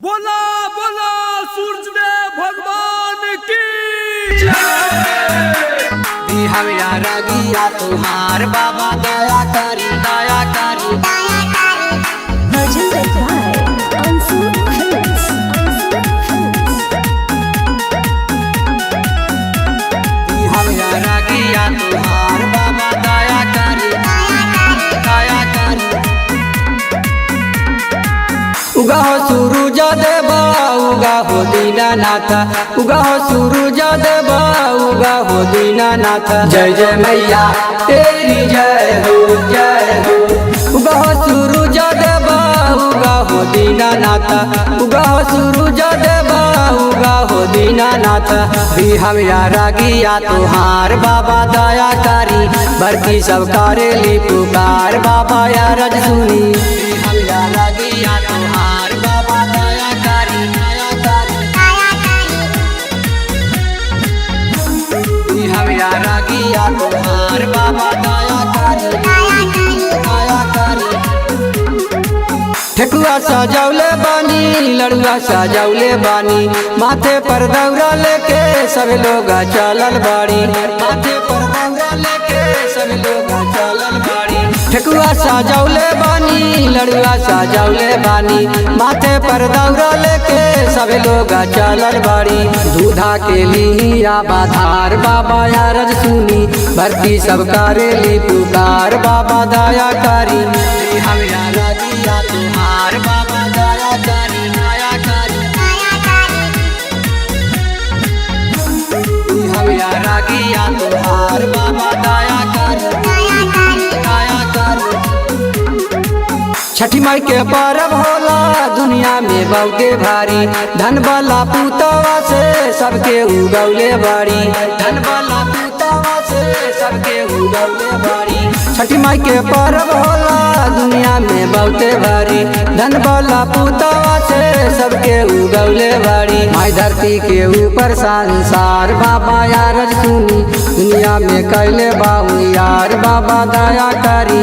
बोला बोला सूरजदेव भगवान की जय। हमारा रगिया तुम्हार बाबा दया करी दया करी। हमारा रगिया तुम्हार बाबा दया करी दया करी। उगा हो सूरज देवा उगा हो दीनानाथ, उगा हो सूरज देवा उगा हो दीनानाथ। जय जय मैया तेरी जय हो जय हो। उगा हो सूरज देवा उगा हो दीनानाथ, उगा हो सूरज देवा उगा हो दीनानाथ। भी हमारा रागिया तुहार बाबा दया करी, बरकी सब करेली पुकार बाबा या रज सुनी। हमारा रागिया तुहार बाबा दया करी दया करी। हमारा रागिया तुहार बाबा दया करी दया करी। ठेकुआ सजौले बानी लड़ुआ सजौले बानी, माथे पर दौरा लेके सब लोग चलल बाड़ी। माथे पर दौरा लेके सब लोग चलल बाड़ी। ठेकुआ सजौले बानी लड़ुआ सजौले बानी, माथे पर दौरा लेके सब लोग चलल बाड़ी। दूधा के लिया बाधार बाबा या रज सुनी, भर्ती सब करेली पुकार बाबा दया करी। हमारा रागिया तुम्हार बाबा दया करी दया करी। हमारा रागिया तुम्हार बाबा दया करी दया करी। छठी माई के पर्व होला दुनिया में बहुते भारी, धन वाला पुतवा से सबके उगौले बाड़ी। धन वाला पुतवा से सबके उगौले बाड़ी। छठी माई के पर्व होला दुनिया में बहुते भारी, धन वाला पुतवा से सबके उगौले बाड़ी। माई धरती के ऊपर संसार बाबा या रज सुनी, दुनिया में कैले बाबू यार बाबा दया करी।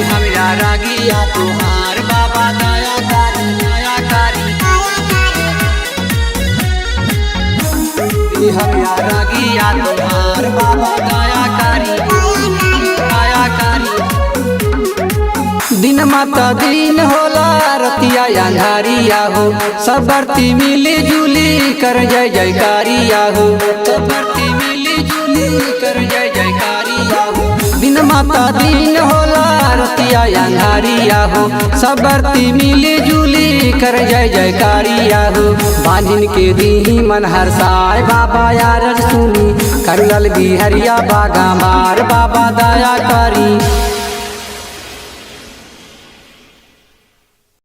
हमारा रागिया तुम्हार बाबा दया करी दया करी। हमारा रागिया तुम्हार बाबा दया करी दया करी। दिन माता दिन होला रतिया अंधारिया हो, सब बरती मिली जुली कर जय जयकारिया हो। सब बरती मिली जुली कर जय जयकारिया हो। दिन माता दिन होला रतिया अंधारिया हो, सब बरती मिली जुली कर जय जयकारिया हो। बांधिन के दी मन हरसाय बाबा या रज सुनी, करलल बिहरिया बागा मार बाबा दया करी।